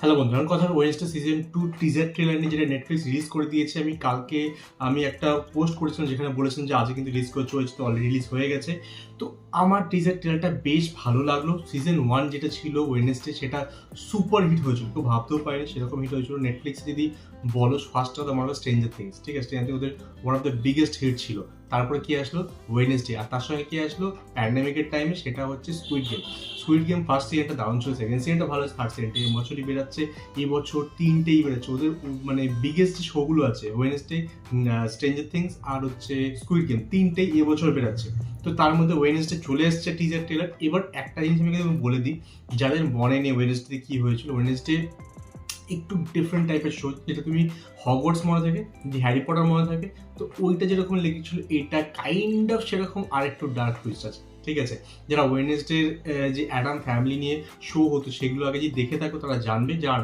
Hello বন্ধু, আমার কথা ওয়েডনেসডে সিজন 2 টিজার ট্রেলার নিয়ে যেটা নেটফ্লিক্স রিলিজ করে দিয়েছে। কালকে আমি একটা পোস্ট করেছিলাম যেখানে বলেছিলাম যে আজকে কিন্তু রিলিজ করছে, তো অলরেডি রিলিজ হয়ে গেছে। তো আমার টিজার ট্রেলারটা বেশ ভালো লাগলো। সিজন 1 যেটা ছিল ওয়েডনেসডে, সেটা সুপার হিট হয়েছিল, কেউ ভাবতেও পারেনি সেরকম হিট হয়েছিল। নেটফ্লিক্স যদি বলো, ফার্স্ট কথা আমার স্ট্রেঞ্জার থিংস, ঠিক আছে, স্ট্রেঞ্জার থিংস ওদের one of the biggest hit ছিল। তারপরে কি আসলো ওয়েডনেসডে, আর তার সঙ্গে কি আসলো প্যান্ডেমিকের টাইমে, সেটা হচ্ছে squid game. Squid game first সিজনটা দারুণ ছিল, সেকেন্ড সিজনটা ভালো, থার্ড সিজনটা এই বছরই বেরাচ্ছে। এই বছর তিনটেই বেরোচ্ছে ওদের, মানে বিগেস্ট যে শোগুলো আছে ওয়েডনেসডে, স্ট্রেঞ্জার থিংস আর হচ্ছে স্কুইড গেম, তিনটেই এবছর বেরাচ্ছে। তো তার মধ্যে ওয়েডনেসডে চলে এসছে টিজার ট্রেলার। এবার একটা জিনিস আমি কিন্তু বলে দিই, যাদের মনে নেই ওয়েডনেসডে কি হয়েছিল। ওয়েডনেসডে একটু ডিফারেন্ট টাইপের শো, যেটা তুমি হগওয়ার্টস মনে থাকে, যে হ্যারি পটার মনে থাকে, তো ওইটা যেরকম লেগেছিল এটা কাইন্ড অফ সেরকম আর একটু ডার্ক টুইস্ট আছে, ঠিক আছে। যারা ওয়েডনেসডে যে অ্যাডাম ফ্যামিলি নিয়ে শো হতো সেগুলো আগে যদি দেখে থাকো তারা জানবে, যারা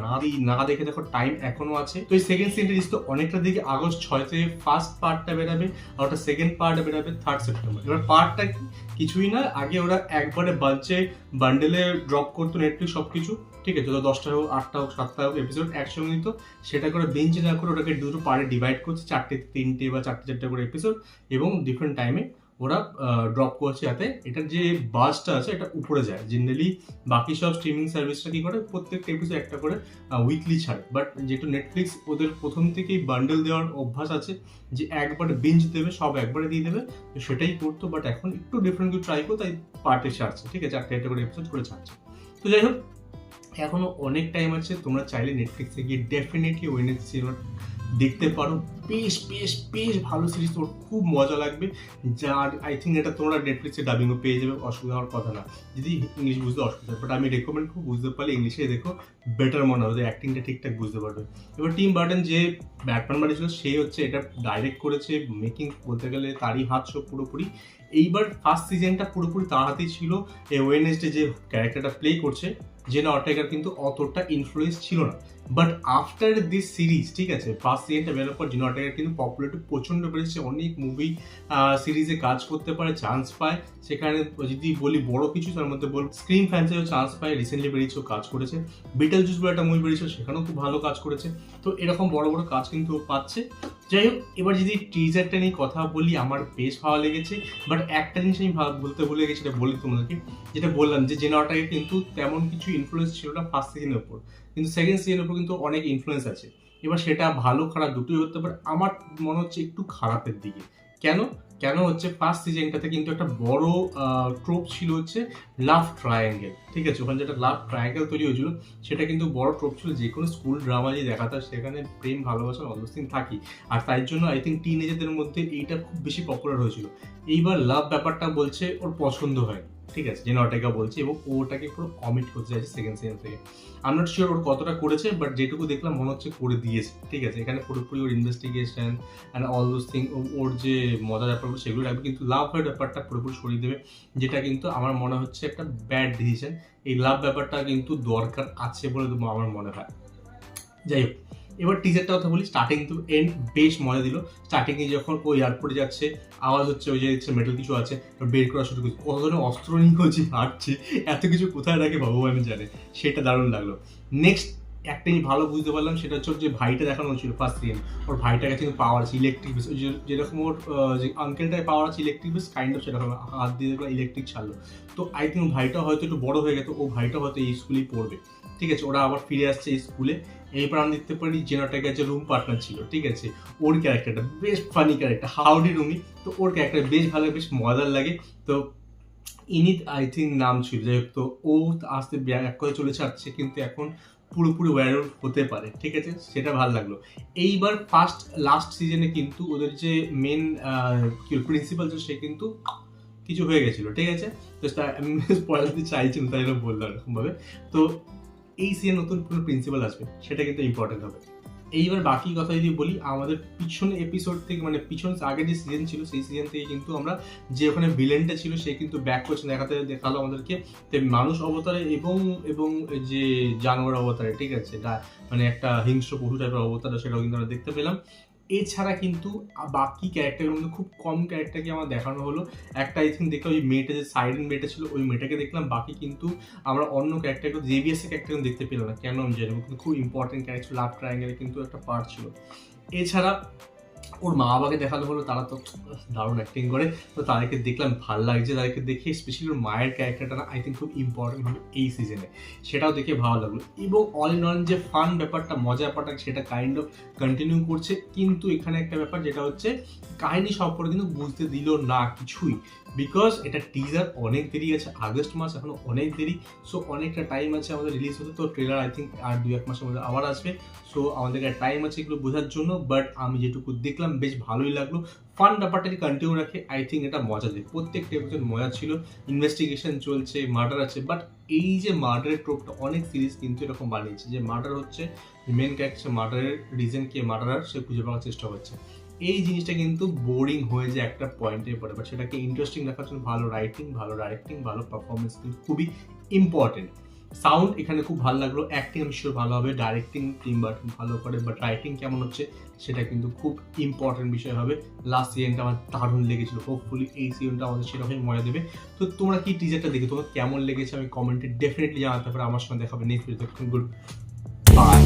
না দেখে থাকো টাইম এখনো আছে। তো এই সেকেন্ড সিজন রিলিজ তো অনেকটা দিকে আগস্ট 6 থেকে ফার্স্ট পার্টটা বেরাবে, আর ওটা সেকেন্ড পার্ট বেরাবে 3 সেপ্টেম্বর। এবার পার্টটা কিছুই না, আগে ওরা একবারে বান্ডেলে ড্রপ করতো নেটফ্লিক্স সবকিছু, ঠিক আছে, যত 10টা হোক 8টা হোক 7টা হোক এপিসোড একসঙ্গে নিত, সেটা করে বেঞ্চ না করে ওটাকে দুটো পার্টে ডিভাইড করছে, 3টে বা 4টে করে এপিসোড, এবং ডিফারেন্ট টাইমে ওরা ড্রপ করছে, যাতে এটার যে বাজটা আছে এটা উপরে যায়। জেনারেলি বাকি সব স্ট্রিমিং সার্ভিসটা কি করে, প্রত্যেকটা এপিসোড একটা করে উইকলি ছাড়ে, বাট যেহেতু নেটফ্লিক্স ওদের প্রথম থেকেই বান্ডেল দেওয়ার অভ্যাস আছে, যে একবারে বিঞ্জ দেবে, সব একবারে দিয়ে দেবে, তো সেটাই করতো। বাট এখন একটু ডিফারেন্ট কিছু ট্রাই করো, তাই পার্টে ছাড়ছে, ঠিক আছে, 4টে করে এপিসোড করে ছাড়ছে। তো যাই হোক, এখনো অনেক টাইম আছে, তোমরা চাইলে নেটফ্লিক্সে গিয়ে ডেফিনেটলি ওয়েডনেসডে সিরিজ দেখতে পারো। বেশ বেশ বেশ ভালো সিরিজ, তোমার খুব মজা লাগবে। যার আই থিঙ্ক এটা তোমরা নেটফ্লিক্সে ডাবিংও পেয়ে যাবে, অসুবিধা হওয়ার কথা না। যদি ইংলিশ বুঝতে অসুবিধা, বাট আমি রেকমেন্ড খুব, বুঝতে পারলে ইংলিশে দেখো, বেটার মনে হবে, অ্যাক্টিংটা ঠিকঠাক বুঝতে পারবে। এবার টিম বার্টন যে ব্যাটম্যান বানিয়েছিল, সেই হচ্ছে এটা ডাইরেক্ট করেছে, মেকিং বলতে গেলে তারই হাত সব পুরোপুরি। এইবার ফার্স্ট সিজনটা পুরোপুরি তার হাতেই ছিল। এই ওয়েডনেসডে যে ক্যারেক্টারটা প্লে করছে জেনা অর্টেগার কিন্তু অতটা ইনফ্লুয়েন্স ছিল না, বাট আফটার দিস সিরিজ, ঠিক আছে, ফার্স্ট সিজনটা বেরোর পর জেনা অর্টেগার কিন্তু পপুলারিটি প্রচন্ড বেড়েছে, অনেক মুভি সিরিজে কাজ করতে পারে, চান্স পায়। সেখানে যদি বলি বড় কিছু, তার মধ্যে বল স্ক্রিন ফ্যান্সাইও চান্স পায়, রিসেন্টলি বেরিয়েছেও কাজ করেছে। বিটেল জুস বলে একটা মুভি বেরিয়েছিল, সেখানেও খুব ভালো কাজ করেছে। তো এরকম বড় বড় কাজ কিন্তু পাচ্ছে। যাই হোক, এবার যদি টিজারটা নিয়ে কথা বলি, আমার বেশ ভালো লেগেছে। বাট একটা জিনিস আমি বলতে ভুলে গেছি, সেটা বলি তোমাদেরকে, যেটা বললাম যে জেনা অর্টেগা কিন্তু তেমন কিছু ইনফ্লুয়েন্স ছিল না ফার্স্ট সিজনের উপর, কিন্তু সেকেন্ড সিজনের উপর কিন্তু অনেক ইনফ্লুয়েন্স আছে। এবার সেটা ভালো খারাপ দুটোই হতে পারে, আমার মনে হচ্ছে একটু খারাপের দিকে। কেন কেন হচ্ছে, ফার্স্ট সিজনটাতে কিন্তু একটা বড় ট্রোপ ছিল, হচ্ছে লাভ ট্রায়াঙ্গেল, ঠিক আছে, ওখানে যেটা লাভ ট্রায়াঙ্গেল তৈরি হয়েছিল, সেটা কিন্তু বড় ট্রোপ ছিল। যে কোনো স্কুল ড্রামা যে দেখাতে হয়, সেখানে প্রেম ভালোবাসা অবস্থিন থাকি, আর তাই জন্য আই থিঙ্ক টিনেজারদের মধ্যে এইটা খুব বেশি পপুলার হয়েছিল। এইবার লাভ ব্যাপারটা বলছে ওর পছন্দ হয়, ঠিক আছে, জেনা অর্টেগা বলছে, এবং ওটাকে পুরো কমিট করতে চাইছে সেকেন্ড সিজন থেকে। আই এম নট শিওর ওর কতটা করেছে, বাট যেটুকু দেখলাম মনে হচ্ছে করে দিয়েছে, ঠিক আছে। এখানে পুরোপুরি ওর investigation and all those thing, ওর যে মজার ব্যাপারগুলো সেগুলো রাখবে, কিন্তু লাভ হওয়ার ব্যাপারটা পুরোপুরি সরিয়ে দেবে, যেটা কিন্তু আমার মনে হচ্ছে একটা ব্যাড ডিসিশন। এই লাভ ব্যাপারটা কিন্তু দরকার আছে বলে আমার মনে হয়। যাই হোক, এবার টিজারটা কথা বলি, স্টার্টিং টু এন্ড বেশ মজা দিল। স্টার্টিংয়ে যখন ও এয়ারপোর্টে যাচ্ছে, আওয়াজ হচ্ছে ওই যে মেটাল কিছু আছে, বের করা শুরু করছে, কত ধরনের অস্ত্র নিয়ে হচ্ছে হাঁটছে, এত কিছু কোথায় রাখে ভগবান জানে, সেটা দারুণ লাগলো। নেক্সট একটা জিনিস ভালো বুঝতে পারলাম, সেটা হচ্ছে যে ভাইটা দেখানো হচ্ছিল ফার্স্ট সিজন, ওর ভাইটার কাছে কিন্তু পাওয়ার আছে, ইলেকট্রিক বেস, যেরকম ওর যে আঙ্কেলটায় পাওয়ার আছে ইলেকট্রিক বেস, কাইন্ড অফ সেরকম হাত দিয়ে দেখলাম ইলেকট্রিক ছাড়লো। তো আই থিঙ্ক ভাইটা হয়তো একটু বড় হয়ে গেছে, ও ভাইটা হয়তো এই স্কুলেই পড়বে, ঠিক আছে, ওরা আবার ফিরে আসছে এই স্কুলে। এইবার আমি দেখতে পারি জেনা অর্টেগার যে রুম পার্টনার ছিল, ঠিক আছে, ওর ক্যারেক্টারটা বেশ ফানি ক্যারেক্টার, হাউডি রুমি, তো ওর ক্যারেক্টার বেশ ভালো, বেশ মজার লাগে। তো ইনিত আই থিঙ্ক নাম ছিল, যাই হোক, তো ও আসতে এক করে চলে যাচ্ছে, কিন্তু এখন পুরোপুরি ওয়্যারউলফ হতে পারে, ঠিক আছে, সেটা ভালো লাগলো। এইবার লাস্ট সিজনে কিন্তু ওদের যে মেন প্রিন্সিপাল ছিল, সে কিন্তু কিছু হয়ে গেছিল, ঠিক আছে, তো আমি স্পয়লার দিতে চাইছিলাম, তাই জন্য বললাম এরকম ভাবে। তো এই সিজন নতুন কোনো প্রিন্সিপাল আসবে, সেটা কিন্তু ইম্পর্টেন্ট হবে। এইবার বাকি কথা যদি বলি, আমাদের পিছনে এপিসোড থেকে, মানে পিছন আগে যে সিজন ছিল, সেই সিজন থেকে কিন্তু আমরা যে ওখানে ভিলেনটা ছিল, সে কিন্তু ব্যাক করছে, দেখালো আমাদেরকে মানুষ অবতারে এবং এবং যে জানোয়ার অবতারে, ঠিক আছে, মানে একটা হিংস্র পশু টাইপের অবতারে, সেটাও কিন্তু আমরা দেখতে পেলাম। এছাড়া কিন্তু বাকি ক্যারেক্টারের মধ্যে খুব কম ক্যারেক্টারকে আমার দেখানো হলো। একটা আই থিঙ্ক দেখলাম ওই মেয়েটা, যে সাইরেন মেয়েটা ছিল, ওই মেয়েটাকে দেখলাম। বাকি কিন্তু আমরা অন্য ক্যারেক্টারকে, জেভিয়াসের ক্যারেক্টার দেখতে পেলাম না, কেন আমি জানি না, কিন্তু খুব ইম্পর্টেন্ট ক্যারেক্টার, লাভ ট্রায়াঙ্গেলে কিন্তু একটা পার্ট ছিল। এছাড়া ওর মা বাবাকে দেখানো হলো, তারা তো দারুণ অ্যাক্টিং করে, তো তাদেরকে দেখলাম, ভাল লাগছে তাদেরকে দেখে। স্পেশালি ওর মায়ের ক্যারেক্টারটা না আই থিঙ্ক খুব ইম্পর্টেন্ট হবে এই সিজনে, সেটাও দেখে ভালো লাগলো। এবং অল ইন অল যে ফান ব্যাপারটা, মজা ব্যাপারটা, সেটা কাইন্ড অফ কন্টিনিউ করছে। কিন্তু এখানে একটা ব্যাপার যেটা হচ্ছে, কাহিনী সম্পর্কে কিন্তু বুঝতে দিল না কিছুই, বিকজ এটা টিজার, অনেক দেরি আছে, আগস্ট মাস এখনো অনেক দেরি। সো অনেকটা টাইম আছে আমাদের রিলিজ হতে, তো ট্রেলার আই থিঙ্ক আর 2-1 মাসের মধ্যে আবার আসবে। সো আমাদেরকে টাইম আছে এগুলো বোঝার জন্য, বাট আমি যেটুকু দেখলাম বেশ ভালোই লাগলো। ফান ব্যাপারটাকে কন্টিনিউ রাখে, আই থিঙ্ক এটা মজা দেয়। প্রত্যেকটা এপিসোড মজা ছিল, ইনভেস্টিগেশন চলছে, মার্ডার আছে, বাট এই যে মার্ডারের ট্রোপটা অনেক সিরিজ কিন্তু এরকম বানিয়েছে, যে মার্ডার হচ্ছে মেন ক্যারেক্টার, মার্ডারের রিজন কে মার্ডারার সে খুঁজে পাওয়ার চেষ্টা করছে। এই জিনিসটা কিন্তু বোরিং হয়ে যায় একটা পয়েন্টের পরে, বাট সেটাকে ইন্টারেস্টিং রাখার জন্য ভালো রাইটিং, ভালো ডাইরেক্টিং, ভালো পারফরমেন্স কিন্তু খুবই ইম্পর্টেন্ট। সাউন্ড এখানে খুব ভালো লাগলো, অ্যাক্টিং আমি শিওর ভালো হবে, ডাইরেক্টিং টিম বার্টন ভালো করে, বাট রাইটিং কেমন হচ্ছে সেটা কিন্তু খুব ইম্পর্টেন্ট বিষয় হবে। লাস্ট সিজনটা আমার দারুণ লেগেছিল, হোপফুলি এই সিজনটা আমাদের সেরকমই মজা দেবে। তো তোমরা কি টিজারটা দেখে তোমার কেমন লেগেছে আমি কমেন্টে ডেফিনেটলি জানাতে পারো। আমার সঙ্গে দেখাবে নেক্সট ভিডিওতে। Good bye.